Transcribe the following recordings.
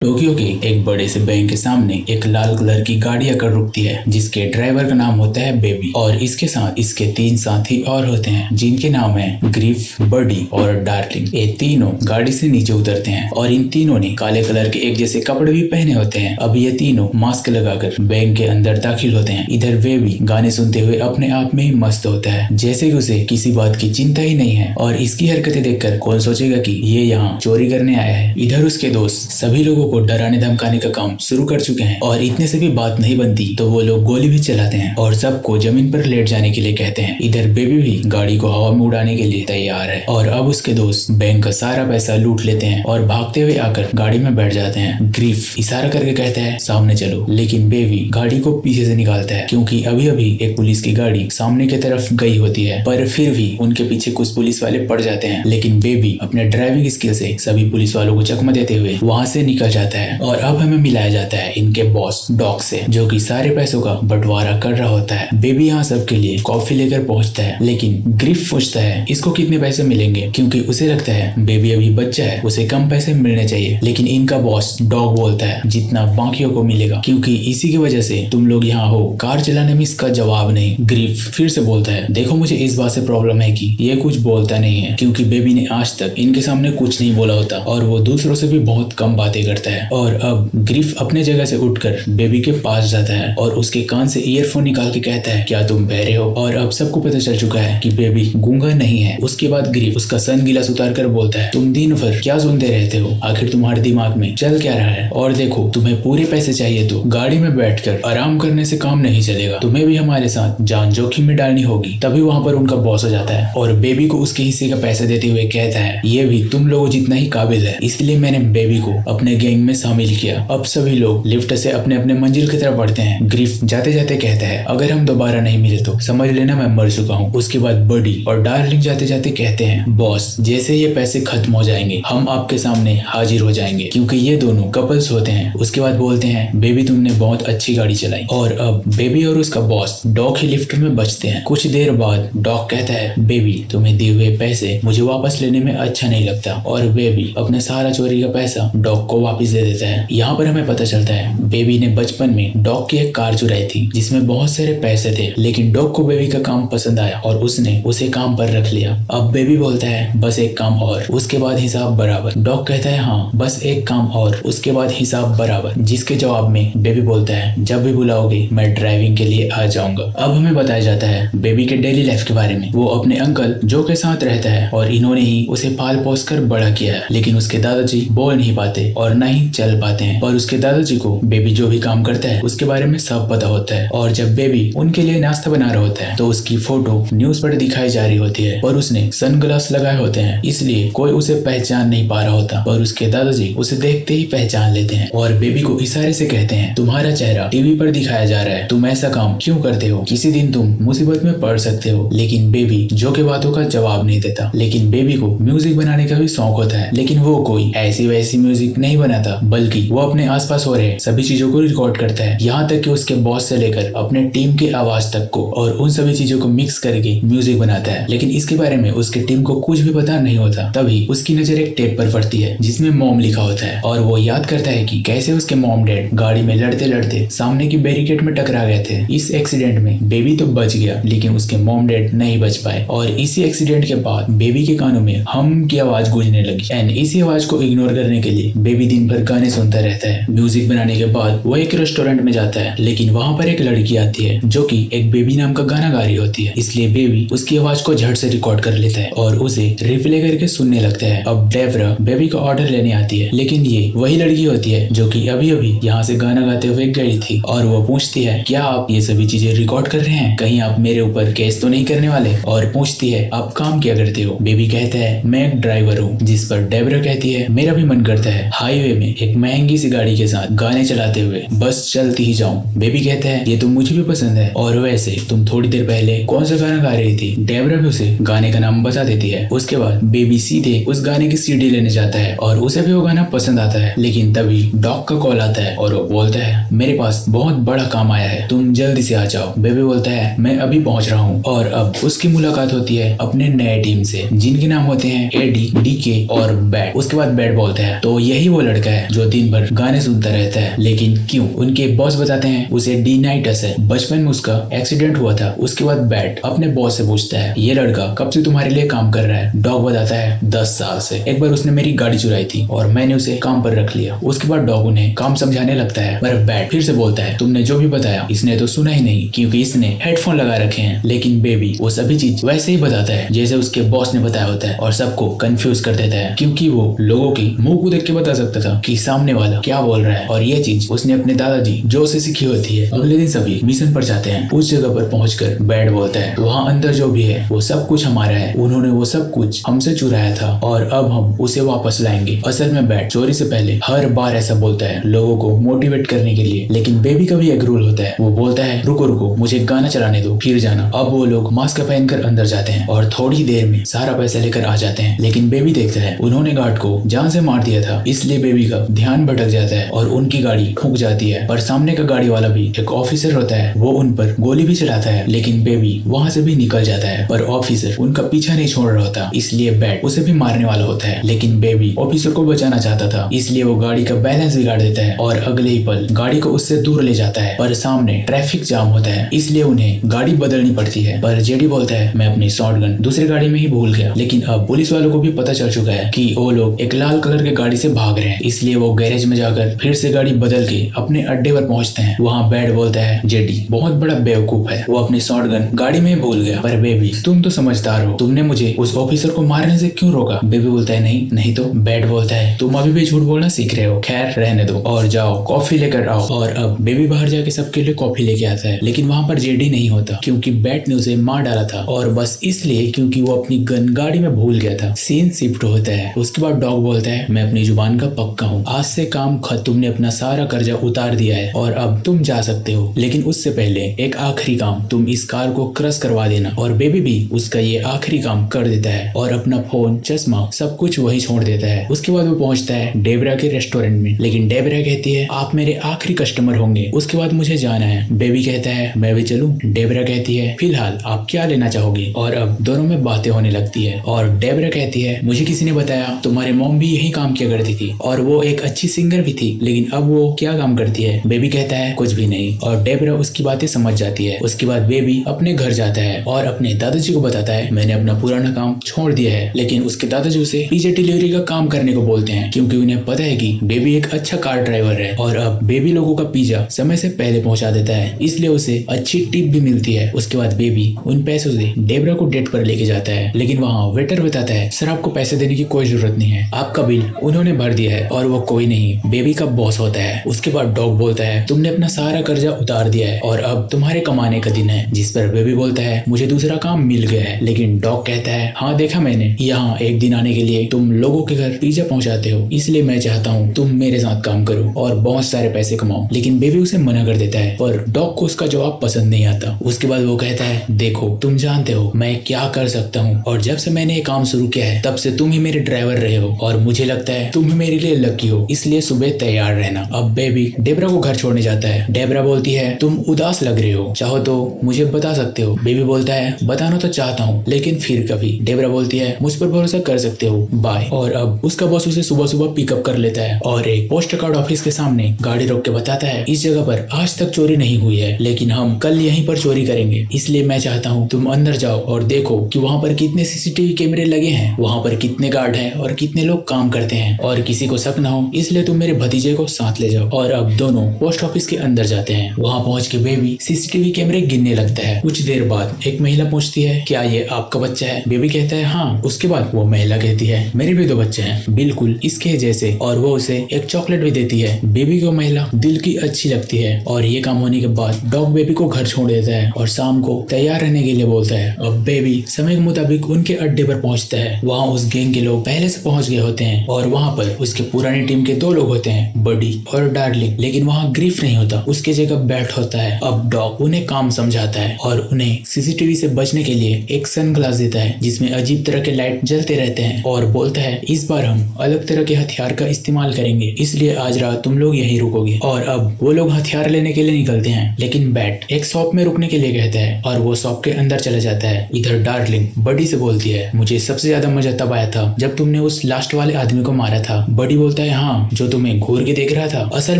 Tokyo के एक बड़े से बैंक के सामने एक लाल कलर की गाड़ी आकर रुकती है जिसके ड्राइवर का नाम होता है बेबी और इसके साथ इसके 3 साथी और होते हैं जिनके नाम है ग्रिफ, बडी और डार्लिंग। ये तीनों गाड़ी से नीचे उतरते हैं और इन तीनों ने काले कलर के एक जैसे कपड़े भी पहने होते हैं। अब ये तीनों मास्क लगाकर बैंक के अंदर दाखिल होते हैं। इधर बेबी गाने सुनते हुए अपने आप में ही मस्त होता है, जैसे कि उसे किसी बात की चिंता ही नहीं है और इसकी हरकतें देखकर कौन सोचेगा कि ये यहाँ चोरी करने आया है। इधर उसके दोस्त सभी लोगों को डराने धमकाने का काम शुरू कर चुके हैं और इतने से भी बात नहीं बनती तो वो लोग गोली भी चलाते हैं और सबको जमीन पर लेट जाने के लिए कहते हैं। इधर बेबी भी गाड़ी को हवा में उड़ाने के लिए तैयार है और अब उसके दोस्त बैंक का सारा पैसा लूट लेते हैं और भागते हुए आकर गाड़ी में बैठ जाते हैं। ग्रीफ इशारा करके कहता है सामने चलो, लेकिन बेबी गाड़ी को पीछे से निकालता है क्योंकि अभी अभी एक पुलिस की गाड़ी सामने की तरफ गई होती है, पर फिर भी उनके पीछे कुछ पुलिस वाले पड़ जाते हैं। लेकिन बेबी अपने ड्राइविंग स्किल से सभी पुलिस वालों को चकमा देते हुए वहां से निकल जाता है और अब हमें मिलाया जाता है इनके बॉस डॉग से, जो कि सारे पैसों का बंटवारा कर रहा होता है। बेबी यहाँ सबके लिए कॉफी लेकर पहुंचता है, लेकिन ग्रिफ पूछता है इसको कितने पैसे मिलेंगे क्योंकि उसे लगता है बेबी अभी बच्चा है, उसे कम पैसे मिलने चाहिए। लेकिन इनका बॉस डॉग बोलता है जितना बाकियों को मिलेगा, क्योंकि इसी की वजह से तुम लोग यहाँ हो। कार चलाने में इसका जवाब नहीं। ग्रिफ फिर से बोलता है देखो मुझे इस बात से प्रॉब्लम है कि ये कुछ बोलता नहीं है, क्योंकि बेबी ने आज तक इनके सामने कुछ नहीं बोला होता और वो दूसरों से भी बहुत कम बातें करता है। और अब ग्रिफ अपने जगह से उठकर बेबी के पास जाता है और उसके कान से ईयरफोन निकाल के कहता है क्या तुम बहरे हो। और अब सबको पता चल चुका है कि बेबी गूंगा नहीं है। उसके बाद ग्रिफ उसका सन गिलास उतार कर बोलता है तुम दिन भर क्या सुनते रहते हो, आखिर तुम्हारे दिमाग में चल क्या रहा है। और देखो तुम्हें पूरे पैसे चाहिए तो गाड़ी में बैठकर आराम करने से काम नहीं चलेगा, तुम्हें भी हमारे साथ जान जोखिम में डालनी होगी। तभी वहां पर उनका बॉस आ जाता है और बेबी को उसके हिस्से का पैसा देते हुए कहता है ये भी तुम लोगों जितना ही काबिल है, इसलिए मैंने बेबी को अपने गैंग में शामिल किया। अब सभी लोग लिफ्ट से अपने अपने मंजिल की तरफ बढ़ते हैं। ग्रिफ जाते जाते कहता है अगर हम दोबारा नहीं मिले तो समझ लेना मैं मर चुका हूँ। उसके बाद बडी और डार्लिंग जाते जाते कहते हैं बॉस जैसे ये पैसे खत्म हो जाएंगे हम आपके सामने हाजिर हो जाएंगे, क्योंकि ये दोनों कपल्स होते हैं। उसके बाद बोलते हैं बेबी तुमने बहुत अच्छी गाड़ी चलाई। और अब बेबी और उसका बॉस डॉग ही लिफ्ट में बचते हैं। कुछ देर बाद डॉग कहता है बेबी तुम्हें दिए हुए पैसे मुझे वापस लेने में अच्छा नहीं लगता और बेबी अपने सारा चोरी का पैसा डॉग को वापस दे देता है। यहाँ पर हमें पता चलता है बेबी ने बचपन में डॉग की एक कार चुराई थी जिसमें बहुत सारे पैसे थे, लेकिन डॉग को बेबी का काम पसंद आया और उसने उसे काम पर रख लिया। अब बेबी बोलता है बस एक काम और, उसके बाद हिसाब बराबर। डॉग कहता है हाँ बस एक काम और, उसके बाद हिसाब बराबर, जिसके जवाब में बेबी बोलता है जब भी बुलाओगे मैं ड्राइविंग के लिए आ जाऊंगा। अब हमें बताया जाता है बेबी के डेली लाइफ के बारे में। वो अपने अंकल जो के साथ रहता है और इन्होंने ही उसे पाल पोस कर बड़ा किया है, लेकिन उसके दादाजी बोल नहीं पाते और न ही चल पाते हैं। और उसके दादाजी को बेबी जो भी काम करता है उसके बारे में सब पता होता है। और जब बेबी उनके लिए नाश्ता बना रहा होता है तो उसकी फोटो न्यूज पर दिखाई जा रही होती है और उसने सनग्लास लगाए होते हैं, इसलिए कोई उसे पहचान नहीं पा रहा होता। और उसके दादाजी उसे देखते ही पहचान लेते हैं और बेबी को इशारे से कहते हैं तुम्हारा चेहरा टीवी पर दिखाया जा रहा है, तुम ऐसा काम क्यों करते हो, किसी दिन तुम मुसीबत में पड़ सकते हो। लेकिन बेबी जो के बातों का जवाब नहीं देता। लेकिन बेबी को म्यूजिक बनाने का भी शौक होता है, लेकिन वो कोई ऐसी वैसी म्यूजिक नहीं बनाता, बल्कि वो अपने आसपास हो रहे सभी चीजों को रिकॉर्ड करता है, यहाँ तक कि उसके बॉस से लेकर अपने टीम की आवाज तक को, और उन सभी चीजों को मिक्स करके म्यूजिक बनाता है। लेकिन इसके बारे में उसके टीम को कुछ भी पता नहीं होता। तभी उसकी नजर एक टेप पर पड़ती है जिसमें मॉम लिखा होता है और वो याद करता है कि कैसे उसके मॉम डैड गाड़ी में लड़ते लड़ते सामने की बैरिकेड में टकरा गए थे। इस एक्सीडेंट में बेबी तो बच गया, लेकिन उसके मॉम डैड नहीं बच पाए। और इसी एक्सीडेंट के बाद बेबी के कानों में हम की आवाज गूंजने लगी एंड इसी आवाज को इग्नोर करने के लिए बेबी दिन भर गाने सुनता रहता है। म्यूजिक बनाने के बाद वो एक रेस्टोरेंट में जाता है, लेकिन वहाँ पर एक लड़की आती है जो कि एक बेबी नाम का गाना गा रही होती है, इसलिए बेबी उसकी आवाज को झट से रिकॉर्ड कर लेता है और उसे रिप्ले करके सुनने लगता है। अब डेवरा बेबी का ऑर्डर लेने आती है, लेकिन ये वही लड़की होती है जो कि अभी अभी यहाँ से गाना गाते हुए गई थी और वो पूछती है क्या आप ये सभी चीजें रिकॉर्ड कर रहे हैं, कहीं आप मेरे ऊपर केस तो नहीं करने वाले। और पूछती है आप काम क्या करते हो। बेबी कहता है मैं एक ड्राइवर हूँ, जिस पर डेवरा कहती है मेरा भी मन करता है हाईवे में एक महंगी सी गाड़ी के साथ गाने चलाते हुए बस चलती ही जाऊं। बेबी कहता है ये तो मुझे भी पसंद है, और वैसे तुम थोड़ी देर पहले कौन सा गाना गा रही थी। डेवरा भी उसे गाने का नाम बता देती है। उसके बाद बेबी सीधे उस गाने की सीडी लेने जाता है और उसे भी वो गाना पसंद आता है। लेकिन तभी डॉग का कॉल आता है और वो बोलता है मेरे पास बहुत बड़ा काम आया है, तुम जल्दी से आ जाओ। बेबी बोलता है मैं अभी पहुंच रहा हूँ। और अब उसकी मुलाकात होती है अपने नए टीम से, जिनके नाम होते हैं एडी, डीके और बैट। उसके बाद बैट बोलता है तो यही वो लड़का लड़का है जो दिन भर गाने सुनता रहता है। लेकिन क्यों? उनके बॉस बताते हैं उसे डीनाइटस है, बचपन में उसका एक्सीडेंट हुआ था। उसके बाद बैट अपने बॉस से पूछता है ये लड़का कब से तुम्हारे लिए काम कर रहा है? डॉग बताता है 10 साल से। एक बार उसने मेरी गाड़ी चुराई थी और मैंने उसे काम पर रख लिया। उसके बाद डॉग उन्हें काम समझाने लगता है, पर बैट फिर से बोलता है तुमने जो भी बताया इसने तो सुना ही नहीं क्योंकि इसने हेडफोन लगा रखे हैं। लेकिन बेबी वो सभी चीज वैसे ही बताता है जैसे उसके बॉस ने बताया होता है और सबको कंफ्यूज कर देता है क्योंकि वो लोगों की मुंह को देख के बता सकता था कि सामने वाला क्या बोल रहा है। और ये चीज उसने अपने दादाजी जो से सीखी होती है। अगले दिन सभी मिशन पर जाते हैं। उस जगह पर पहुंचकर बैट बोलता है वहाँ अंदर जो भी है वो सब कुछ हमारा है, उन्होंने वो सब कुछ हमसे चुराया था और अब हम उसे वापस लाएंगे। असल में बैट चोरी से पहले हर बार ऐसा बोलता है लोगों को मोटिवेट करने के लिए। लेकिन बेबी का भी एक रूल होता है, वो बोलता है रुको रुको मुझे गाना चलाने दो फिर जाना। अब वो लोग मास्क पहनकर अंदर जाते हैं और थोड़ी देर में सारा पैसा लेकर आ जाते हैं। लेकिन बेबी देखता है उन्होंने गार्ड को जान से मार दिया था, इसलिए बेबी का ध्यान भटक जाता है और उनकी गाड़ी ठुक जाती है। पर सामने का गाड़ी वाला भी एक ऑफिसर होता है, वो उन पर गोली भी चलाता है। लेकिन बेबी वहाँ से भी निकल जाता है, पर ऑफिसर उनका पीछा नहीं छोड़ रहा होता, इसलिए बैट उसे भी मारने वाला होता है। लेकिन बेबी ऑफिसर को बचाना चाहता था, इसलिए वो गाड़ी का बैलेंस बिगाड़ देता है और अगले ही पल गाड़ी को उससे दूर ले जाता है। पर सामने ट्रैफिक जाम होता है, इसलिए उन्हें गाड़ी बदलनी पड़ती है। पर जेडी बोलता है मैं अपनी शॉटगन दूसरी गाड़ी में ही भूल गया। लेकिन अब पुलिस वालों को भी पता चल चुका है कि वो लोग एक लाल कलर के गाड़ी से भाग रहे हैं, इसलिए वो गैरेज में जाकर फिर से गाड़ी बदल के अपने अड्डे पर पहुंचते हैं। वहाँ बैट बोलता है जेडी बहुत बड़ा बेवकूफ है, वो अपनी शॉटगन गाड़ी में भूल गया। पर बेबी तुम तो समझदार हो, तुमने मुझे उस ऑफिसर को मारने से क्यों रोका? बेबी बोलता है नहीं तो। बैट बोलता है तुम अभी भी झूठ बोलना सीख रहे हो, खैर रहने दो और जाओ कॉफी लेकर आओ। और अब बेबी बाहर जाके सबके लिए कॉफी लेके आता है। लेकिन वहाँ पर जेडी नहीं होता क्योंकि बैट ने उसे मार डाला था और बस इसलिए क्योंकि वो अपनी गन गाड़ी में भूल गया था। सीन शिफ्ट होता है। उसके बाद डॉग बोलता है मैं अपनी जुबान का पक्का हूँ, आज से काम खत्म, तुमने अपना सारा कर्जा उतार दिया है और अब तुम जा सकते हो। लेकिन उससे पहले एक आखिरी काम, तुम इस कार को क्रश करवा देना। और बेबी भी उसका ये आखिरी काम कर देता है और अपना फोन चश्मा सब कुछ वही छोड़ देता है। उसके बाद वो पहुंचता है डेबरा के रेस्टोरेंट में। लेकिन डेबरा कहती है आप मेरे आखिरी कस्टमर होंगे, उसके बाद मुझे जाना है। बेबी कहता है मैं भी चलूं। डेबरा कहती है फिलहाल आप क्या लेना चाहोगे? और अब दोनों में बातें होने लगती है और डेबरा कहती है मुझे किसी ने बताया तुम्हारे मॉम भी यही काम किया करती थी और वो एक अच्छी सिंगर भी थी, लेकिन अब वो क्या काम करती है? बेबी कहता है कुछ भी नहीं और डेबरा उसकी बातें समझ जाती है। उसके बाद बेबी अपने घर जाता है और अपने दादाजी को बताता है मैंने अपना पुराना काम छोड़ दिया है। लेकिन उसके दादाजी उसे पिज्जा डिलीवरी का काम करने को बोलते हैं क्योंकि उन्हें पता है कि बेबी एक अच्छा कार ड्राइवर है और अब बेबी लोगों का पिज्जा समय से पहले पहुंचा देता है, इसलिए उसे अच्छी टिप भी मिलती है। उसके बाद बेबी उन पैसों से डेबरा को डेट पर लेके जाता है। लेकिन वहाँ वेटर बताता है सर आपको पैसे देने की कोई जरूरत नहीं है, आपका बिल उन्होंने भर दिया है और वो कोई नहीं बेबी का बॉस होता है। उसके बाद डॉग बोलता है तुमने अपना सारा कर्जा उतार दिया है और अब तुम्हारे कमाने का दिन है। जिस पर बेबी बोलता है मुझे दूसरा काम मिल गया है। लेकिन डॉग कहता है हाँ देखा मैंने, यहाँ एक दिन आने के लिए तुम लोगों के घर पिज्जा पहुंचाते हो, इसलिए मैं चाहता हूँ तुम मेरे साथ काम करो और बहुत सारे पैसे कमाओ। लेकिन बेबी उसे मना कर देता है, पर डॉग को उसका जवाब पसंद नहीं आता। उसके बाद वो कहता है देखो तुम जानते हो मैं क्या कर सकता हूँ और जब से मैंने ये काम शुरू किया है तब से तुम ही मेरे ड्राइवर रहे हो और मुझे लगता है तुम ही मेरे लिए लकी हो, इसलिए सुबह तैयार रहना। अब बेबी डेबरा को घर छोड़ने जाता है। डेबरा बोलती है तुम उदास लग रहे हो, चाहो तो मुझे बता सकते हो। बेबी बोलता है बताना तो चाहता हूँ लेकिन फिर कभी। डेबरा बोलती है मुझ पर भरोसा कर सकते हो, बाय। और अब उसका बॉस उसे सुबह सुबह पिकअप कर लेता है और एक पोस्ट कार्ड ऑफिस के सामने गाड़ी रोक के बताता है इस जगह पर आज तक चोरी नहीं हुई है, लेकिन हम कल यहीं पर चोरी करेंगे, इसलिए मैं चाहता हूँ तुम अंदर जाओ और देखो कि वहाँ पर कितने सीसीटीवी कैमरे लगे हैं, वहाँ पर कितने गार्ड हैं और कितने लोग काम करते हैं और किसी को शक ना हो, इसलिए तुम मेरे भतीजे को साथ ले जाओ। और अब दोनों पोस्ट ऑफिस के अंदर जाते हैं। वहाँ पहुँच के बेबी सीसीटीवी कैमरे गिनने लगता है। कुछ देर बाद एक महिला पूछती है क्या ये आपका बच्चा है? बेबी कहता है हाँ। उसके बाद वो महिला कहती है मेरे भी 2 बच्चे हैं बिल्कुल इसके जैसे, और वो उसे एक चॉकलेट भी देती है। बेबी को महिला दिल की अच्छी लगती है और ये काम होने के बाद डॉग बेबी को घर छोड़ देता है और शाम को तैयार रहने के लिए बोलता है। अब बेबी समय के मुताबिक उनके अड्डे पर पहुंचता है। वहाँ उस गैंग के लोग पहले से पहुंच गए होते हैं और वहाँ पर उसके पुरानी टीम के 2 लोग होते हैं, बडी और डार्लिंग। लेकिन वहाँ ग्रीफ नहीं होता, उसके जगह बैट होता है। अब डॉग उन्हें काम समझाता है और उन्हें सीसीटीवी से बचने के लिए एक सनग्लास देता है जिसमें अजीब तरह के लाइट जलते रहते हैं और बोलता है इस बार हम अलग तरह के हथियार का इस्तेमाल करेंगे, इसलिए आज रात तुम लोग यहीं रुकोगे। और अब वो लोग हथियार लेने के लिए निकलते हैं, लेकिन बैट एक शॉप में रुकने के लिए कहता है और वो शॉप के अंदर चला जाता है। इधर डार्लिंग बडी से बोलती है मुझे सबसे ज्यादा मजा तब आया था जब तुमने उस लास्ट वाले आदमी को मारा था। बडी बोलता बोलता है हाँ, जो तुम्हें घूर के देख रहा था, असल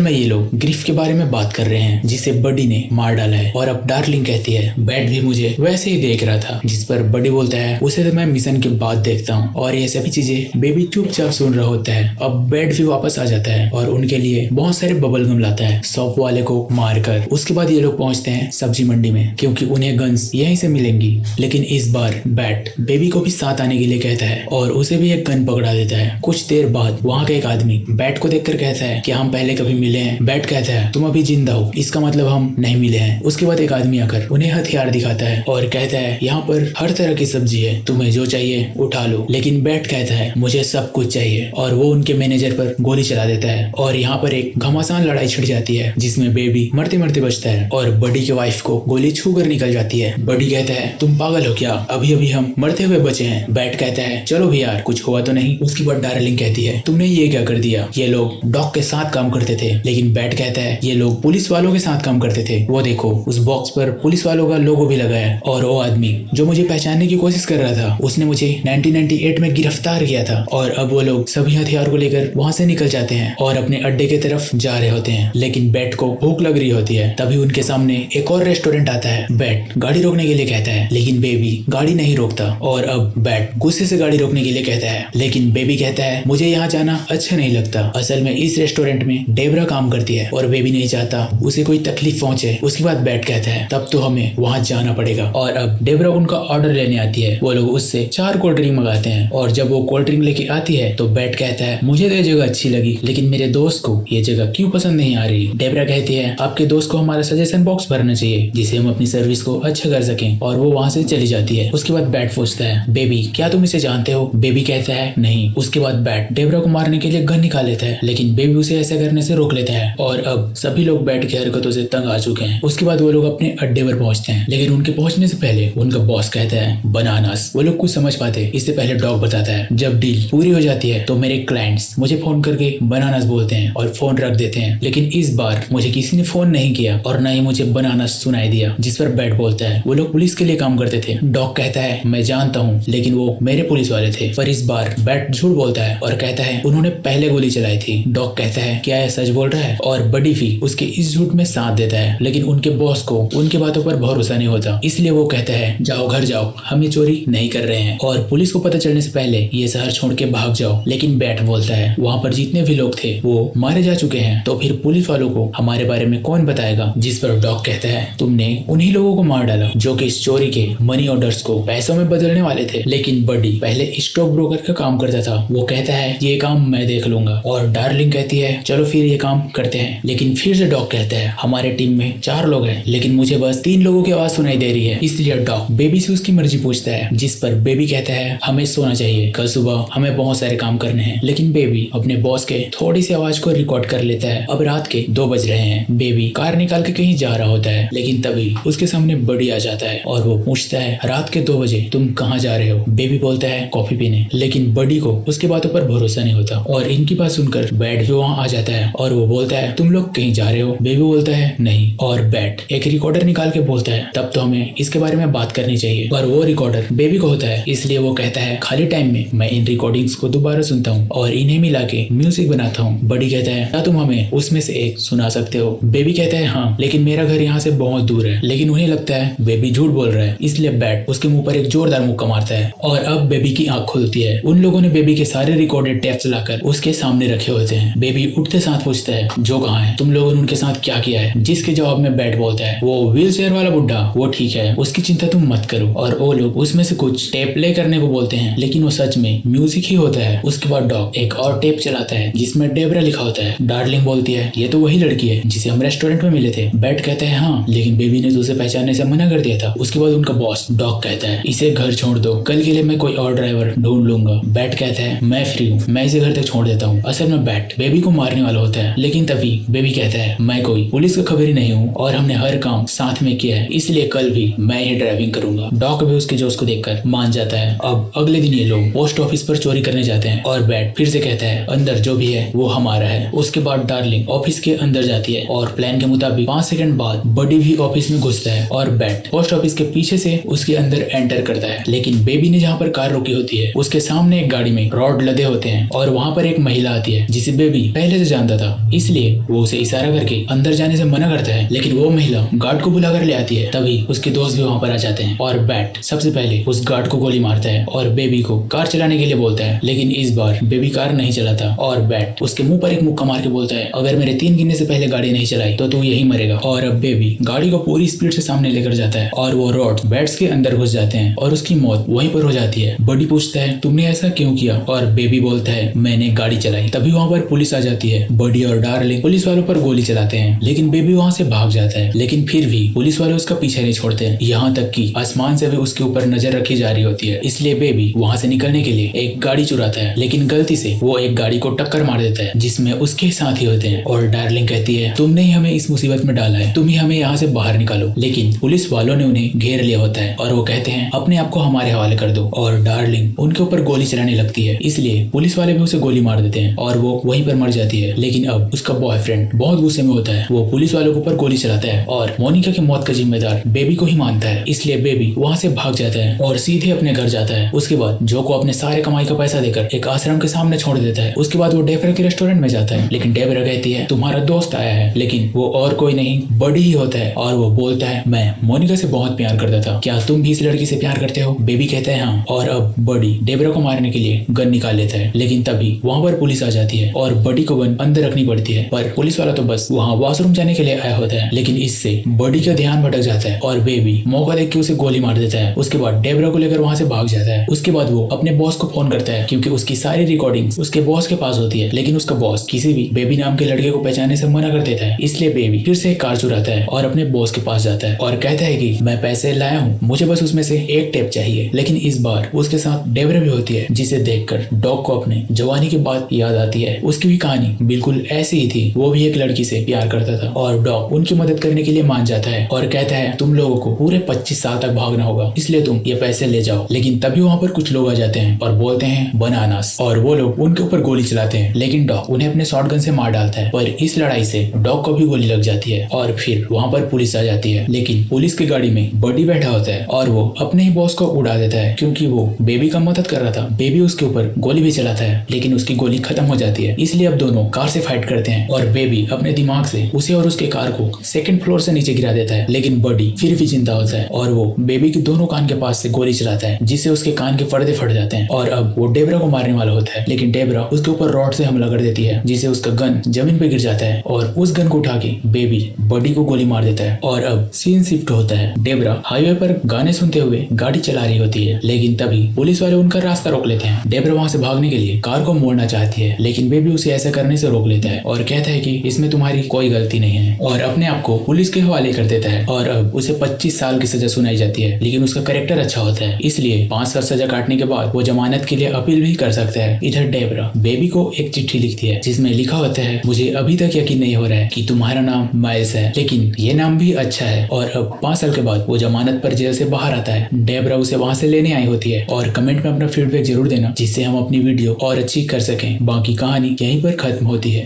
में ये लोग ग्रिफ के बारे में बात कर रहे हैं जिसे बडी ने मार डाला है। और अब डार्लिंग कहती है बैट भी मुझे वैसे ही देख रहा था, जिस पर बडी बोलता है उसे तो मैं मिशन के बाद देखता हूँ। और ये सभी चीजें बेबी चुपचाप सुन रहा होता है। अब बैट भी वापस आ जाता है और उनके लिए बहुत सारे बबल गम लाता है शॉप वाले को मारकर। उसके बाद ये लोग पहुंचते हैं सब्जी मंडी में क्योंकि उन्हें गन्स यहीं से मिलेंगी। लेकिन इस बार बैट बेबी को भी साथ आने के लिए कहता है और उसे भी एक गन पकड़ा देता है। कुछ देर बाद वहाँ का एक आदमी बैट को देखकर कहता है कि हम पहले कभी मिले हैं। बैट कहता है तुम अभी जिंदा हो, इसका मतलब हम नहीं मिले हैं। उसके बाद एक आदमी आकर उन्हें हथियार दिखाता है और कहता है यहाँ पर हर तरह की सब्जी है, तुम्हें जो चाहिए उठा लो। लेकिन बैट कहता है मुझे सब कुछ चाहिए और वो उनके मैनेजर पर गोली चला देता है। और यहाँ पर एक घमासान लड़ाई छिड़ जाती है जिसमें बेबी मरते मरते बचता है और बडी के वाइफ को गोली छू कर निकल जाती है। बडी कहता है तुम पागल हो क्या, अभी अभी हम मरते हुए बचे हैं। बैट कहता है चलो भी यार, कुछ हुआ तो नहीं। उसके बाद डार्लिंग कहती है तुमने ये क्या कर दिया, ये लोग डॉग के साथ काम करते थे। लेकिन बैट कहता है ये लोग पुलिस वालों के साथ काम करते थे, वो देखो उस बॉक्स पर पुलिस वालों का लोगो भी लगा है। और वो आदमी जो मुझे पहचानने की कोशिश कर रहा था उसने मुझे 1998 में गिरफ्तार किया था। और अब वो लोग सभी हथियार को लेकर वहां से निकल जाते हैं और अपने अड्डे की तरफ जा रहे होते हैं। लेकिन बैट को भूख लग रही होती है। तभी उनके सामने एक और रेस्टोरेंट आता है। बैट गाड़ी रोकने के लिए कहता है लेकिन बेबी गाड़ी नहीं रोकता। और अब बैट गुस्से से गाड़ी रोकने के लिए कहता है लेकिन बेबी कहता है मुझे यहाँ जाना अच्छा नहीं लगता। असल में इस रेस्टोरेंट में डेबरा काम करती है और बेबी नहीं चाहता उसे कोई तकलीफ पहुंचे। उसके बाद बैट कहता है तब तो हमें वहां जाना पड़ेगा। और अब डेबरा उनका ऑर्डर लेने आती है। वो लोग उससे 4 कोल्ड ड्रिंक मंगाते हैं और जब वो कोल्ड ड्रिंक लेके आती है तो बैट कहता है मुझे तो ये जगह अच्छी लगी लेकिन मेरे दोस्त को ये जगह क्यों पसंद नहीं आ रही। डेबरा कहती है आपके दोस्त को हमारा सजेशन बॉक्स भरना चाहिए जिससे हम अपनी सर्विस को अच्छा कर सकें। और वो वहां से चली जाती है। उसके बाद बैट पूछता है बेबी क्या तुम इसे जानते हो। बेबी कहता है नहीं। उसके बाद बैट डेबरा को मारने के लिए गन निकाल लेता है लेकिन बेबी उसे ऐसा करने से रोक लेता है। और अब सभी लोग बैट की हरकतों से तंग आ चुके हैं। उसके बाद वो लोग अपने अड्डे पर पहुंचते हैं लेकिन उनके पहुंचने से पहले उनका बॉस कहता है बनानास। वो लोग कुछ समझ पाते इससे पहले डॉग बताता है जब डील पूरी हो जाती है तो मेरे क्लाइंट्स मुझे फोन करके बनानास बोलते हैं और फोन रख देते हैं। लेकिन इस बार मुझे किसी ने फोन नहीं किया और न ही मुझे बनानास सुनाई दिया। जिस पर बैट बोलता है वो लोग पुलिस के लिए काम करते थे। डॉग कहता है मैं जानता हूँ लेकिन वो मेरे पुलिस वाले थे। पर इस बार बैट झूठ बोलता है और कहता है उन्होंने पहले गोली चलाई थी। डॉग कहता है क्या यह सच बोल रहा है। और बडी भी उसके इस झूठ में साथ देता है लेकिन उनके बॉस को उनके बातों पर भरोसा नहीं होता इसलिए वो कहता है जाओ घर जाओ, हम ये चोरी नहीं कर रहे हैं और पुलिस को पता चलने से पहले ये शहर छोड़ के भाग जाओ। लेकिन बैट बोलता है वहाँ पर जितने भी लोग थे वो मारे जा चुके हैं तो फिर पुलिस वालों को हमारे बारे में कौन बताएगा। जिस पर डॉग कहता है तुमने उन्हीं लोगों को मार डाला जो कि इस चोरी के मनी ऑर्डर्स को पैसों में बदलने वाले थे। लेकिन बडी पहले स्टॉक ब्रोकर का काम करता था। वो कहता है ये काम मैं देख लूंगा। और डार्लिंग कहती है चलो फिर ये काम करते हैं। लेकिन फिर से डॉग कहता है हमारे टीम में 4 लोग हैं लेकिन मुझे बस 3 लोगों की आवाज सुनाई दे रही है। इसलिए डॉग बेबी से उसकी मर्जी पूछता है। जिस पर बेबी कहता है हमें सोना चाहिए, कल सुबह हमें बहुत सारे काम करने हैं। लेकिन बेबी अपने बॉस के थोड़ी सी आवाज को रिकॉर्ड कर लेता है। अब रात के 2 बज रहे हैं। बेबी कार निकाल के कहीं जा रहा होता है लेकिन तभी उसके सामने बडी आ जाता है और वो पूछता है रात के 2 बजे तुम कहाँ जा रहे हो। बेबी बोलता है कॉफी पीने। लेकिन बडी को उसके बातों पर भरोसा नहीं होता और इनकी बात सुनकर बैट भी वहाँ आ जाता है और वो बोलता है तुम लोग कहीं जा रहे हो। बेबी बोलता है नहीं। और बैट एक रिकॉर्डर निकाल के बोलता है तब तो हमें इसके बारे में बात करनी चाहिए। पर वो रिकॉर्डर बेबी को होता है इसलिए वो कहता है खाली टाइम में मैं इन रिकॉर्डिंग्स को दोबारा सुनता हूँ और इन्हें मिला के म्यूजिक बनाता हूँ। बडी कहता है क्या तुम हमें उसमें से एक सुना सकते हो। बेबी कहता है हाँ लेकिन मेरा घर यहाँ से बहुत दूर है। लेकिन उन्हें लगता है बेबी झूठ बोल रहा है इसलिए बैट उसके मुंह पर एक जोरदार मुक्का मारता है और अब बेबी की आंख खुलती है। उन लोगों ने बेबी के सारे रिकॉर्डेड टेप्स लाकर उसके सामने रखे होते हैं। बेबी उठते साथ पूछता है जो कहाँ है, तुम लोगों ने उनके साथ क्या किया है। जिसके जवाब में बैट बोलता है वो व्हील चेयर वाला बुड्ढा वो ठीक है, उसकी चिंता तुम मत करो। और वो लोग उसमें से कुछ टेप प्ले करने को बोलते हैं लेकिन वो सच में म्यूजिक ही होता है। उसके बाद डॉग एक और टेप चलाता है जिसमें डेबरा लिखा होता है। डार्लिंग बोलती है ये तो वही लड़की है जिसे हम रेस्टोरेंट में मिले थे। बैट कहता है हाँ लेकिन बेबी ने तो उसे पहचानने से मना कर दिया था। उसके बाद उनका बॉस डॉग कहता है इसे घर छोड़ दो, कल के लिए मैं कोई और ड्राइवर ढूंढ लूंगा। बैट कहता है मैं फ्री हूँ, मैं इसे घर तक छोड़ देता हूँ। असल में बैट बेबी को मारने वाला होता है लेकिन तभी बेबी कहता है मैं कोई पुलिस का खबरी नहीं हूँ और हमने हर काम साथ में किया है इसलिए कल भी मैं ही ड्राइविंग करूंगा। डॉग भी उसके जोश को देखकर मान जाता है। अब अगले दिन ये लोग पोस्ट ऑफिस पर चोरी करने जाते हैं और बैट फिर से कहता है अंदर जो भी है वो हमारा है। उसके बाद डार्लिंग ऑफिस के अंदर जाती है और प्लान के मुताबिक 5 सेकंड बाद बडी भी ऑफिस में घुसता है और बैट पोस्ट ऑफिस के पीछे से उसके अंदर एंटर करता है। लेकिन बेबी ने जहाँ पर कार रोकी होती है उसके सामने एक गाड़ी में रॉड लदे होते हैं और वहाँ पर एक महिला आती है जिसे बेबी पहले से जानता था, इसलिए वो उसे इशारा करके अंदर जाने से मना करता है। लेकिन वो महिला गार्ड को बुलाकर ले आती है। तभी उसके दोस्त भी वहाँ पर आ जाते हैं और बैट सबसे पहले उस गार्ड को गोली मारता है और बेबी को कार चलाने के लिए बोलता है। लेकिन इस बार बेबी कार नहीं चलाता और बैट उसके मुंह पर एक मुक्का मार के बोलता है, अगर मेरे 3 गिनने से पहले गाड़ी नहीं चलाई तो तू यही मरेगा। और अब बेबी गाड़ी को पूरी स्पीड से सामने लेकर जाता है और वो रॉड बैट्स के अंदर घुस जाते हैं और उसकी मौत वहीं पर हो जाती है। बडी पूछता है, तुमने ऐसा क्यों किया? और बेबी बोलता है, मैंने गाड़ी चलाई। तभी वहाँ पर पुलिस आ जाती है। बडी और डार्लिंग पुलिस वालों पर गोली चलाते हैं, लेकिन बेबी वहाँ से भाग जाता है। लेकिन फिर भी पुलिस वाले उसका पीछा नहीं छोड़ते, यहाँ तक कि आसमान से भी उसके ऊपर नजर रखी जा रही होती है। इसलिए बेबी वहाँ से निकलने के लिए एक गाड़ी चुराता है, लेकिन गलती से वो एक गाड़ी को टक्कर मार देता है जिसमें उसके साथी होते हैं। और डार्लिंग कहती है, तुमने ही हमें इस मुसीबत में डाला है, तुम ही हमें यहाँ से बाहर निकालो। लेकिन पुलिस वालों ने उन्हें घेर लिया होता है और वो कहते हैं, अपने आप को हमारे हवाले कर दो। और डार्लिंग उनके ऊपर गोली चलाने लगती है, इसलिए पुलिस वाले भी उसे गोली मार देते हैं और वो वहीं पर मर जाती है। लेकिन अब उसका बॉयफ्रेंड बहुत गुस्से में होता है, वो पुलिस वालों के ऊपर गोली चलाता है और मोनिका की मौत का जिम्मेदार बेबी को ही मानता है। इसलिए बेबी वहाँ से भाग जाता है और सीधे अपने घर जाता है। उसके बाद जो को अपने सारे कमाई का पैसा देकर एक आश्रम के सामने छोड़ देता है। उसके बाद वो डेबरा के रेस्टोरेंट में जाता है, लेकिन डेबरा कहती है, तुम्हारा दोस्त आया है। लेकिन वो और कोई नहीं, बडी ही होता है और वो बोलता है, मैं मोनिका से बहुत प्यार करता था, क्या तुम भी इस लड़की से प्यार करते हो? बेबी कहता है हाँ। और अब बडी डेबरा को मारने के लिए गन निकाल लेता है, लेकिन तभी वहाँ पर पुलिस आ जाती है और बडी को गन अंदर रखनी पड़ती है। पर पुलिस वाला तो बस वहाँ वॉशरूम जाने के लिए आया होता है, लेकिन इससे बडी का ध्यान भटक जाता है और बेबी मौका देख के उसे गोली मार देता है। उसके बाद डेबरा को लेकर वहाँ से भाग जाता है। उसके बाद वो अपने बॉस को फोन करता है, क्योंकि उसकी सारी रिकॉर्डिंग्स उसके बॉस के पास होती है। लेकिन उसका बॉस किसी भी बेबी नाम के लड़के को पहचानने से मना कर देता है। इसलिए बेबी फिर से एक कार चुराता है और अपने बॉस के पास जाता है और कहता है कि मैं पैसे लाया हूँ, मुझे बस उसमें से एक टेप चाहिए। लेकिन इस बार उसके साथ डेबरा भी होती है, जिसे देखकर डॉग को अपने जवानी की बात याद आती है। उसकी भी कहानी बिल्कुल ऐसी ही थी, वो भी एक लड़की से प्यार करता था और डॉग उनकी मदद करने के लिए मान जाता है और कहता है, तुम लोगों को पूरे 25 साल तक भागना होगा, इसलिए तुम ये पैसे ले जाओ। लेकिन तभी वहाँ पर कुछ लोग आ जाते हैं और बोलते हैं बनानास, और वो लोग उनके ऊपर गोली चलाते हैं। लेकिन डॉग उन्हें अपने शॉटगन से मार डालता है, पर इस लड़ाई से डॉग को भी गोली लग जाती है और फिर वहाँ पर पुलिस आ जाती है। लेकिन पुलिस की गाड़ी में बडी बैठा होता है और वो अपने ही बॉस को उड़ा देता है, क्योंकि वो बेबी का मदद कर रहा था। बेबी उसके ऊपर गोली भी चलाता है, लेकिन उसकी गोली खत्म हो जाती है। इसलिए अब दोनों कार से फाइट करते हैं और बेबी अपने दिमाग से उसे और उसके कार को सेकंड फ्लोर से नीचे गिरा देता है। लेकिन बडी फिर भी जिंदा होता है और वो बेबी के दोनों कान के पास से गोली चलाता है, जिससे उसके कान के पर्दे फट जाते हैं। और अब वो डेबरा को मारने वाला होता है, लेकिन डेबरा उसके ऊपर रॉड से हमला कर देती है, जिससे उसका गन जमीन पे गिर जाता है और उस गन को उठा के बेबी बडी को गोली मार देता है। और अब सीन शिफ्ट होता है। डेबरा हाईवे पर गाने सुनते हुए गाड़ी चला रही होती है, लेकिन तभी पुलिस वाले उनका रास्ता रोक लेते हैं। डेबरा वहाँ से भागने के लिए कार को मोड़ना चाहती है, लेकिन बेबी उसे ऐसा करने से रोक लेता है और कहता है कि इसमें तुम्हारी कोई गलती नहीं है, और अपने आप को पुलिस के हवाले कर देता है। और अब उसे 25 साल की सजा सुनाई जाती है, लेकिन उसका कैरेक्टर अच्छा होता है, इसलिए 5 साल सजा काटने के बाद वो जमानत के लिए अपील भी कर सकता है। इधर डेबरा बेबी को एक चिट्ठी लिखती है, जिसमें लिखा होता है, मुझे अभी तक यकीन नहीं हो रहा है कि तुम्हारा नाम माइल्स है, लेकिन ये नाम भी अच्छा है। और अब 5 साल के बाद वो जमानत पर जेल से बाहर आता है। डेबरा उसे वहां से लेने आई होती है। और कमेंट में अपना फीडबैक जरूर देना, जिससे हम अपनी वीडियो और अच्छी कर सकें। बाकी कहानी यहीं पर खत्म होती है।